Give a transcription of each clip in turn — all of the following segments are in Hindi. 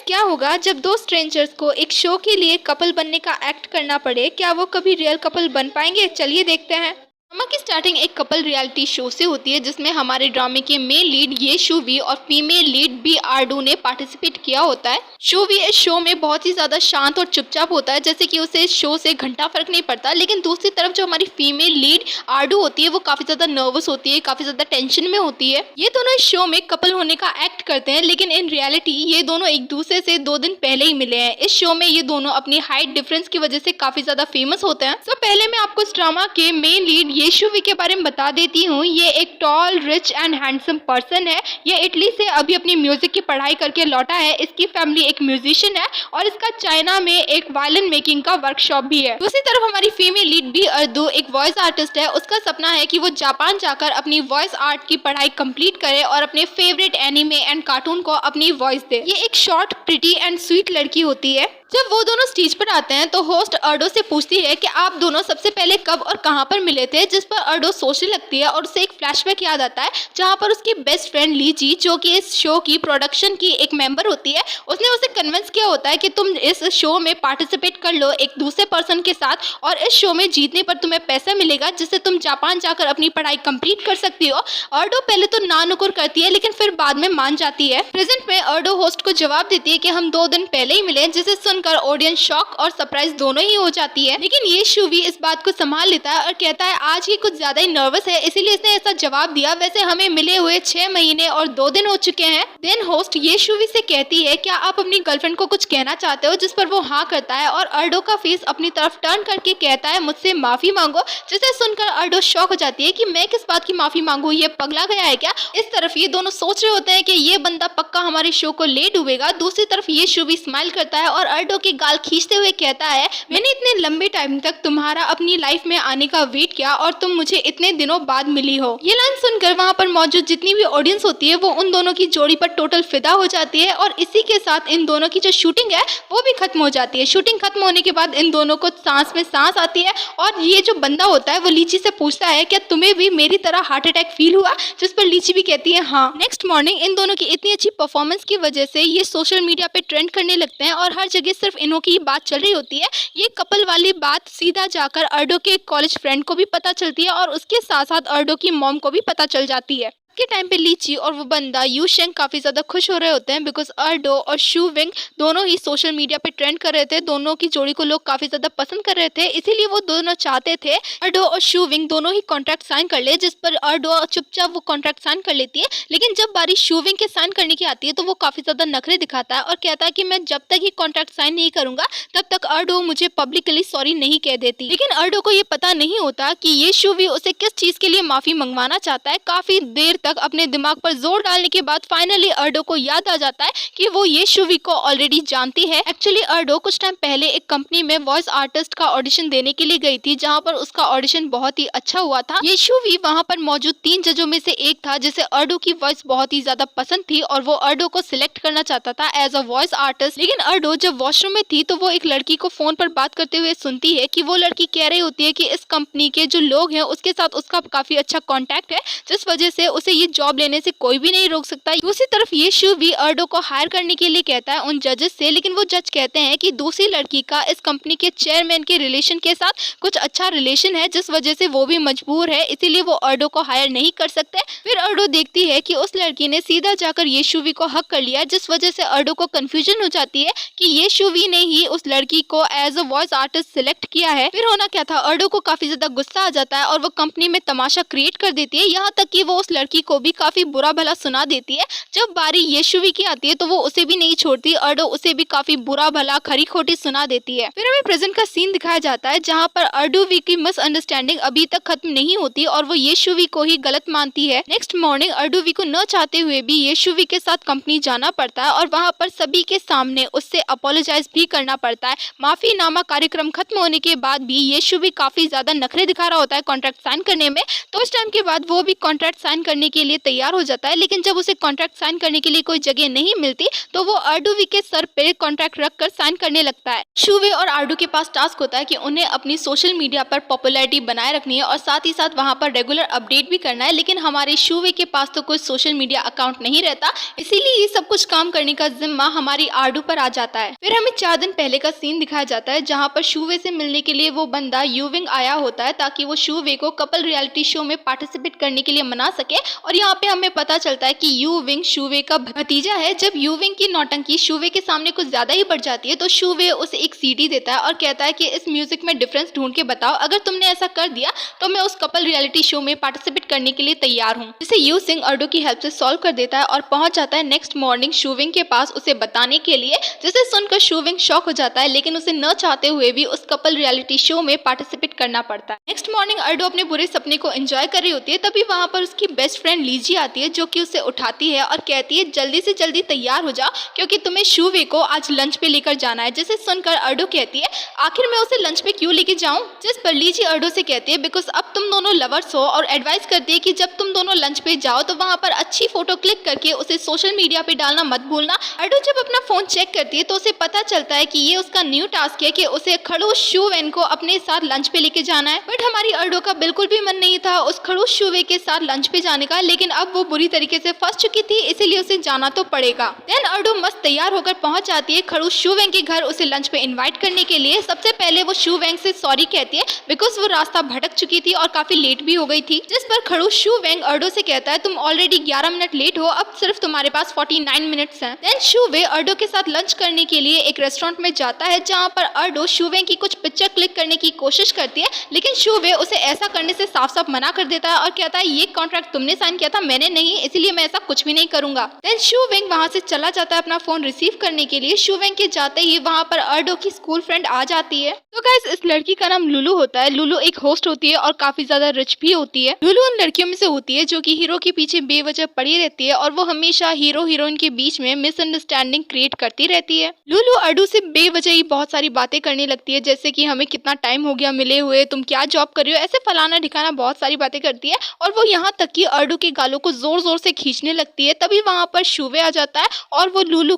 क्या होगा जब दो स्ट्रेंजर्स को एक शो के लिए कपल बनने का एक्ट करना पड़े? क्या वो कभी रियल कपल बन पाएंगे? चलिए देखते हैं। ड्रामा की स्टार्टिंग एक कपल रियलिटी शो से होती है जिसमें हमारे ड्रामे के मेन लीड येशु वी और फीमेल लीड बी आरडू ने पार्टिसिपेट किया होता है। शो वी इस शो में बहुत ही ज्यादा शांत और चुपचाप होता है, जैसे कि उसे इस शो से घंटा फर्क नहीं पड़ता। लेकिन दूसरी तरफ जो हमारी फीमेल लीड आरडू होती है वो काफी ज्यादा नर्वस होती है, काफी ज्यादा टेंशन में होती है। ये दोनों इस शो में कपल होने का एक्ट करते हैं, लेकिन इन रियलिटी ये दोनों एक दूसरे से 2 दिन पहले ही मिले हैं। इस शो में ये दोनों अपनी हाइट डिफरेंस की वजह से काफी ज्यादा फेमस होते हैं। तो पहले मैं आपको इस ड्रामा के मेन लीड येशु वी के बारे में बता देती हूँ। ये एक tall, rich and handsome person है। ये इटली से अभी अपनी म्यूजिक की पढ़ाई करके लौटा है। इसकी फैमिली एक म्यूजिशियन है और इसका चाइना में एक वायलिन मेकिंग का वर्कशॉप भी है। दूसरी तरफ हमारी फीमेल लीड बी अर्दू एक वॉइस आर्टिस्ट है। उसका सपना है कि वो जापान जाकर अपनी वॉइस आर्ट की पढ़ाई कंप्लीट करे और अपने फेवरेट एनिमे एंड कार्टून को अपनी वॉइस दे। ये एक शॉर्ट, प्रिटी एंड स्वीट लड़की होती है। जब वो दोनों स्टेज पर आते हैं तो होस्ट अर्डो से पूछती है कि आप दोनों सबसे पहले कब और कहां पर मिले थे, जिस पर अर्डो सोचने लगती है और उसे एक फ्लैशबैक याद आता है जहां पर उसकी बेस्ट फ्रेंड लीजी, जो कि इस शो की प्रोडक्शन की एक मेंबर होती है, उसने उसे कन्विंस किया होता है कि तुम इस शो में पार्टिसिपेट कर लो एक दूसरे पर्सन के साथ और इस शो में जीतने पर तुम्हें पैसा मिलेगा जिससे तुम जापान जाकर अपनी पढ़ाई कंप्लीट कर सकती हो। अर्डो पहले तो ना नुकुर करती है लेकिन फिर बाद में मान जाती है। प्रेजेंट में अर्डो होस्ट को जवाब देती है कि हम 2 दिन पहले ही मिले, जिसे सुनकर ऑडियंस शॉक और सरप्राइज दोनों ही हो जाती है। लेकिन ये शुवी इस बात को संभाल लेता है और कहता है आज ही कुछ ज्यादा ही नर्वस है, इसीलिए इसने ऐसा जवाब दिया। वैसे हमें मिले हुए 6 महीने और 2 दिन हो चुके हैं। देन होस्ट ये शुवी से कहती है क्या आप अपनी गर्लफ्रेंड को कुछ कहना चाहते हो, जिस पर वो हाँ करता है और अर्डो का फेस अपनी तरफ टर्न करके कहता है मुझसे माफी मांगो, जिसे सुनकर अर्डो शॉक हो जाती है कि मैं किस बात की माफी मांगू, ये पगला गया है क्या। इस तरफ ये दोनों सोच रहे होते हैं कि ये बंदा पक्का हमारे शो को ले डूबेगा। दूसरी तरफ ये शुवी स्माइल करता है और अर्डो की गाल खींचते हुए कहता है मैंने इतने लंबे टाइम तक तुम्हारा अपनी लाइफ में आने का वेट किया और तुम मुझे इतने दिनों बाद मिली हो। ये लाइन सुनकर वहाँ पर मौजूद जितनी भी ऑडियंस होती है वो उन दोनों की जोड़ी पर टोटल फिदा हो जाती है और इसी के साथ इन दोनों की जो शूटिंग है वो भी खत्म हो जाती है। शूटिंग खत्म होने के बाद इन दोनों को सांस में सांस आती है और ये जो बंदा होता है वो लीची से पूछता है क्या तुम्हें भी मेरी तरह हार्ट अटैक फील हुआ, जिस पर लीची भी कहती है हाँ। नेक्स्ट मॉर्निंग इन दोनों की इतनी अच्छी परफॉर्मेंस की वजह से ये सोशल मीडिया पे ट्रेंड करने लगते हैं और हर जगह सिर्फ इन्हों की बात चल रही होती है। ये कपल वाली बात सीधा जाकर अर्डो के कॉलेज फ्रेंड को भी पता चलती है और उसके साथ साथ अर्डो की मॉम को भी पता चल जाती है। के टाइम पे लीची और वो बंदा यू शेंग काफी ज्यादा खुश हो रहे होते हैं बिकॉज अर्डो और शू विंग दोनों ही सोशल मीडिया पे ट्रेंड कर रहे थे। दोनों की जोड़ी को लोग काफी ज्यादा पसंद कर रहे थे, इसीलिए वो दोनों चाहते थे अर्डो और शू विंग दोनों ही कॉन्ट्रैक्ट साइन कर ले, जिस पर अर्डो चुपचाप वो कॉन्ट्रैक्ट साइन कर लेती है। लेकिन जब बारी शू विंग के साइन करने की आती है तो वो काफी ज्यादा नखरे दिखाता है और कहता है कि मैं जब तक ये कॉन्ट्रैक्ट साइन नहीं करूंगा तब तक अर्डो मुझे पब्लिकली सॉरी नहीं कह देती। लेकिन अर्डो को ये पता नहीं होता कि ये शू वी उसे किस चीज के लिए माफी मंगवाना चाहता है। काफी देर तक अपने दिमाग पर जोर डालने के बाद फाइनली अर्डो को याद आ जाता है कि वो ये शुवी को ऑलरेडी जानती है। एक्चुअली अर्डो कुछ टाइम पहले एक कंपनी में वॉइस आर्टिस्ट का ऑडिशन देने के लिए गई थी, जहां पर उसका ऑडिशन बहुत ही अच्छा हुआ था। ये शुवी वहां पर मौजूद 3 जजों में से एक था जिसे अर्डो की वॉइस बहुत ही ज्यादा पसंद थी और वो अर्डो को सिलेक्ट करना चाहता था एज अ वॉइस आर्टिस्ट। लेकिन अर्डो जब वॉशरूम में थी तो वो एक लड़की को फोन पर बात करते हुए सुनती है कि वो लड़की कह रही होती है कि इस कंपनी के जो लोग हैं उसके साथ उसका काफी अच्छा कॉन्टैक्ट है, जिस वजह से उसे ये जॉब लेने से कोई भी नहीं रोक सकता। दूसरी तरफ ये शुवी अर्डो को हायर करने के लिए कहता है उन जजेस से, लेकिन वो जज कहते हैं कि दूसरी लड़की का इस कंपनी के चेयरमैन के रिलेशन के साथ कुछ अच्छा रिलेशन है, जिस वजह से वो भी मजबूर है, इसीलिए वो अर्डो को हायर नहीं कर सकते। फिर अर्डो देखती है कि उस लड़की ने सीधा जाकर ये शुवी को हक कर लिया, जिस वजह से अर्डो को कंफ्यूजन हो जाती है कि ये शुवी ने ही उस लड़की को as a voice artist select किया है। फिर होना क्या था, अर्डो को काफी ज्यादा गुस्सा आ जाता है और वो कंपनी में तमाशा क्रिएट कर देती है, यहाँ तक कि वो उस लड़की को भी काफी बुरा भला सुना देती है। जब बारी येशुवी की आती है तो वो उसे भी नहीं छोड़ती, अर्डो उसे भी काफी बुरा भला खरी खोटी सुना देती है। फिर हमें प्रेजेंट का सीन दिखाया जाता है जहाँ पर अर्डोवी की मिसअंडरस्टैंडिंग अभी तक खत्म नहीं होती और वो येशुवी को ही गलत मानती है। नेक्स्ट मॉर्निंग अर्डोवी को न चाहते हुए भी येशुवी के साथ कंपनी जाना पड़ता है और वहाँ पर सभी के सामने उससे अपोलोजाइज भी करना पड़ता है। माफीनामा कार्यक्रम खत्म होने के बाद भी येशुवी काफी ज्यादा नखरे दिखा रहा होता है कॉन्ट्रैक्ट साइन करने में, तो उस टाइम के बाद वो भी कॉन्ट्रैक्ट साइन करने के लिए तैयार हो जाता है, लेकिन जब उसे कॉन्ट्रैक्ट साइन करने के लिए कोई जगह नहीं मिलती तो वो अर्डूवी के सर पे कॉन्ट्रैक्ट रखकर साइन करने लगता है। शूवे और अर्डू के पास टास्क होता है कि उन्हें अपनी सोशल मीडिया पर पॉपुलैरिटी बनाए रखनी है और साथ ही साथ वहां पर रेगुलर अपडेट भी करना है, लेकिन हमारे शूवे के पास तो कोई सोशल मीडिया अकाउंट नहीं रहता, इसीलिए ये सब कुछ काम करने का जिम्मा हमारी अर्डू पर आ जाता है। फिर हमें 4 दिन पहले का सीन दिखाया जाता है जहाँ पर शूवे से मिलने के लिए वो बंदा यूविंग आया होता है ताकि वो शूवे को कपल रियलिटी शो में पार्टिसिपेट करने के लिए मना सके। और यहाँ पे हमें पता चलता है कि यूविंग शूवे का भतीजा है। जब यूविंग की नौटंकी शूवे के सामने कुछ ज्यादा ही बढ़ जाती है तो शूवे उसे एक सीडी देता है और कहता है कि इस म्यूजिक में डिफरेंस ढूंढ के बताओ, अगर तुमने ऐसा कर दिया तो मैं उस कपल रियलिटी शो में पार्टिसिपेट करने के लिए तैयार हूँ। जिसे यू सिंह अर्डू की हेल्प से सॉल्व कर देता है और पहुंच जाता है नेक्स्ट मॉर्निंग शूविंग के पास उसे बताने के लिए, जिसे सुनकर शूविंग शॉक हो जाता है, लेकिन उसे न चाहते हुए भी उस कपल रियलिटी शो में पार्टिसिपेट करना पड़ता है। नेक्स्ट मॉर्निंग अर्डू अपने बुरे सपने को एंजॉय कर रही होती है, तभी वहां पर उसकी बेस्ट फ्रेंड लीजी आती है जो कि उसे उठाती है और कहती है जल्दी से जल्दी तैयार हो जाओ क्योंकि तुम्हें शूवे को आज लंच पे लेकर जाना है। जिसे सुनकर अर्डू कहती है आखिर मैं उसे लंच पे क्यों लेके जाऊं, जिस पर लीजी अर्डू से कहती है बिकॉज अब तुम दोनों लवर्स हो और एडवाइस करती है कि जब तुम दोनों लंच पे जाओ तो वहां पर अच्छी फोटो क्लिक करके उसे सोशल मीडिया पे डालना मत भूलना। अर्डू जब अपना फोन चेक करती है तो उसे पता चलता है कि ये उसका न्यू टास्क है कि उसे खड़ूस शूवेन को अपने साथ लंच पे लेके जाना है। बट हमारी अर्डू का बिल्कुल भी मन नहीं था उस खड़ूस शूवे के साथ लंच पे जाने का, लेकिन अब वो बुरी तरीके से फंस चुकी थी, इसीलिए उसे जाना तो पड़ेगा। देन अर्डू मस्त तैयार होकर पहुंच जाती है खड़ूस शूवेंग के घर उसे लंच पे इनवाइट करने के लिए। सबसे पहले वो शूवेंग से सॉरी कहती है बिकॉज वो रास्ता भटक चुकी थी और काफी लेट भी हो गई थी, जिस पर खड़ूस शूवेंग अर्डू से कहता है तुम ऑलरेडी 11 मिनट लेट हो, अब सिर्फ तुम्हारे पास 49 मिनट्स हैं। देन शूवे अर्डू के साथ लंच करने के लिए एक रेस्टोरेंट में जाता है जहाँ पर अर्डू शूवेंग की कुछ पिक्चर क्लिक करने की कोशिश करती है, लेकिन शूवे उसे ऐसा करने से साफ साफ मना कर देता है और कहता है ये कॉन्ट्रैक्ट तुमने साइन किया था, मैंने नहीं, इसीलिए मैं ऐसा कुछ भी नहीं करूंगा। देन शूवेंग वहां से चला जाता है अपना फोन रिसीव करने के लिए। शूवेंग के जाते ही वहां पर अर्डू की स्कूल फ्रेंड आ जाती है। तो गाइस इस लड़की का नाम लुलू होता है। लुलू एक होस्ट होती है और काफी ज्यादा रिच भी होती है। लुलू उन लड़कियों में से होती है जो कि हीरो के पीछे बेवजह पड़ी रहती है और वो हमेशा हीरो हीरोइन के बीच में मिसअंडरस्टैंडिंग क्रिएट करती रहती है। लुलू अर्डू से बेवजह ही बहुत सारी बातें करने लगती है, जैसे कि हमें कितना टाइम हो गया मिले हुए, तुम क्या जॉब कर रही हो, ऐसे फलाना ढिकाना बहुत सारी बातें करती है और वो यहाँ तक कि अर्डू के गालों को जोर जोर से खींचने लगती है। तभी वहां पर शूवे आ जाता है और वो लुलू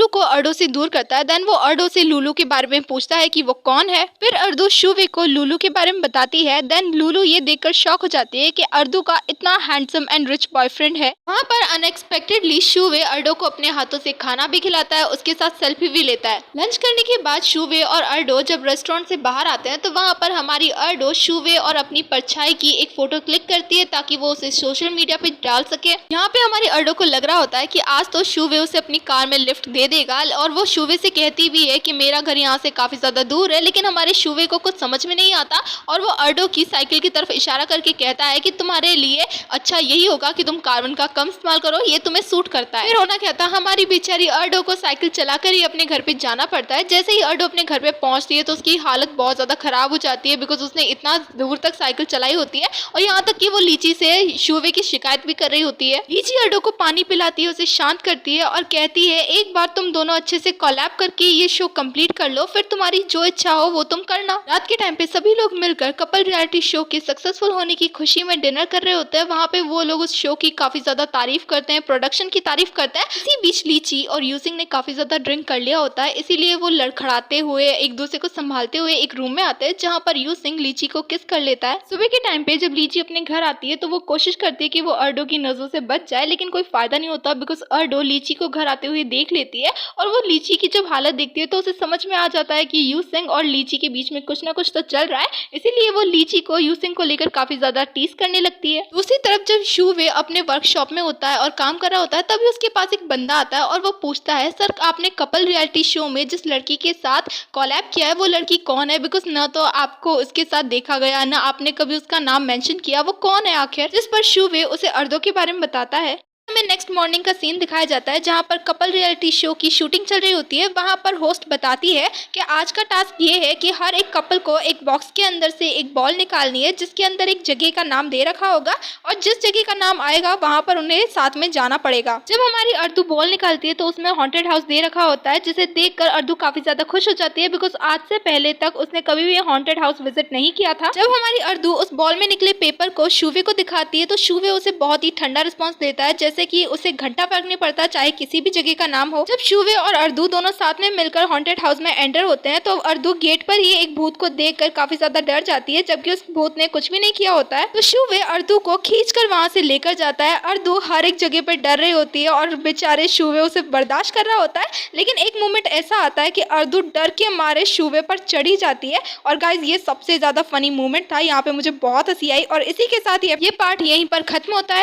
को अर्डू से दूर करता है। देन वो अर्डू से लुलू के बारे में पूछता है कि वो कौन है। फिर अर्डू शूवे को लुलू के बारे में बताती है। देन लुलू ये देखकर शॉक हो जाती है कि अर्डू का इतना हैंडसम एंड रिच बॉयफ्रेंड है। वहाँ पर अनएक्सपेक्टेडली शूवे अर्डू को अपने हाथों से खाना भी खिलाता है, उसके साथ सेल्फी भी लेता है। लंच करने के बाद शूवे और अर्डू जब रेस्टोरेंट से बाहर आते हैं तो वहाँ पर हमारी अर्डू शूवे और अपनी परछाई की एक फोटो क्लिक करती है ताकि वो उसे सोशल मीडिया पे डाल सके। यहाँ पे हमारी अर्डू को लग रहा होता है कि आज तो शूवे उसे अपनी कार में लिफ्ट दे देगा और वो शूवे से कहती भी है कि मेरा घर यहाँ से काफी ज्यादा दूर है, लेकिन हमारे शूवे को कुछ समझ में नहीं आता और वो अर्डू की साइकिल की तरफ इशारा करके कहता है कि तुम्हारे लिए अच्छा यही होगा कि तुम कार्बन का कम इस्तेमाल करो, ये तुम्हें सूट करता है। फिर होना क्या था, हमारी बेचारी अर्डू को साइकिल चलाकर ही अपने घर पे जाना पड़ता है। जैसे ही अर्डू अपने घर पे पहुंचती है तो उसकी हालत बहुत ज्यादा खराब हो जाती है बिकॉज उसने इतना दूर तक साइकिल चलाई होती है और यहाँ तक कि वो लीची से शूवे की शिकायत भी कर रही होती है। लीची अर्डू को पानी पिलाती है, उसे शांत करती है और कहती है एक बार तुम दोनों अच्छे से कोलैब करके ये शो कंप्लीट कर लो, फिर तुम्हारी जो इच्छा हो वो तुम करना। रात के टाइम पे सभी लोग मिलकर कपल रियलिटी शो के सक्सेसफुल होने की खुशी में डिनर कर रहे होते हैं। वहाँ पे वो लोग उस शो की काफी ज्यादा तारीफ करते हैं, प्रोडक्शन की तारीफ करते हैं। इसी बीच लीची और यूसिंग ने काफी ज्यादा ड्रिंक कर लिया होता है, इसीलिए वो लड़खड़ाते हुए एक दूसरे को संभालते हुए एक रूम में आते हैं जहाँ पर यूसिंग लीची को किस कर लेता है। सुबह के टाइम पे जब लीची अपने घर आती है तो वो कोशिश करती है कि वो अर्डू की नजरों से बच जाए, लेकिन कोई फायदा नहीं होता बिकॉज अर्डू लीची को घर आते हुए देख लेती है और वो लीची की जब हालत देखती है तो उसे समझ में आ जाता है कि यूसिंग और लीची के बीच में कुछ ना कुछ तो चल रहा है, इसीलिए वो लीची को यूसिंग को लेकर काफी ज्यादा टीज करने लगती है। दूसरी तरफ जब शूवे अपने वर्कशॉप में होता है और काम कर रहा होता है तभी उसके पास एक बंदा आता है और वो पूछता है सर आपने कपल रियलिटी शो में जिस लड़की के साथ कोलैब किया है वो लड़की कौन है, बिकॉज न तो आपको उसके साथ देखा गया ना आपने कभी उसका नाम मेंशन किया, वो कौन है आखिर। जिस पर शूवे उसे अर्डू के बारे में बताता है। हमें नेक्स्ट मॉर्निंग का सीन दिखाया जाता है जहाँ पर कपल रियलिटी शो की शूटिंग चल रही होती है। वहाँ पर होस्ट बताती है कि आज का टास्क ये है कि हर एक कपल को एक बॉक्स के अंदर से एक बॉल निकालनी है जिसके अंदर एक जगह का नाम दे रखा होगा और जिस जगह का नाम आएगा वहाँ पर उन्हें साथ में जाना पड़ेगा। जब हमारी अर्दू बॉल निकालती है तो उसमें हॉन्टेड हाउस दे रखा होता है जिसे देखकर अर्दू काफी ज्यादा खुश हो जाती है बिकॉज आज से पहले तक उसने कभी भी हॉन्टेड हाउस विजिट नहीं किया था। जब हमारी अर्दू उस बॉल में निकले पेपर को शुवे को दिखाती है तो शुवे उसे बहुत ही ठंडा रिस्पॉन्स देता है, जैसे कि उसे घंटा फर्क नहीं पड़ता चाहे किसी भी जगह का नाम हो। जब शुवे और अर्दू दोनों साथ में मिलकर हॉन्टेड हाउस में एंटर होते हैं तो अर्दू गेट पर ही एक भूत को देखकर काफी ज्यादा डर जाती है जबकि उस भूत ने कुछ भी नहीं किया होता है। तो शुवे अर्दू को खींचकर वहां से लेकर जाता है। अर्दू हर एक जगह पर डर रही होती है और बेचारे शुवे उसे बर्दाश्त कर रहा होता है, लेकिन एक मोमेंट ऐसा आता है कि अर्दू डर के मारे शुवे पर चढ़ी जाती है। और गाइज ये सबसे ज्यादा फनी मोमेंट था, यहाँ पे मुझे बहुत हंसी आई और इसी के साथ ये पार्ट यहीं पर खत्म होता है।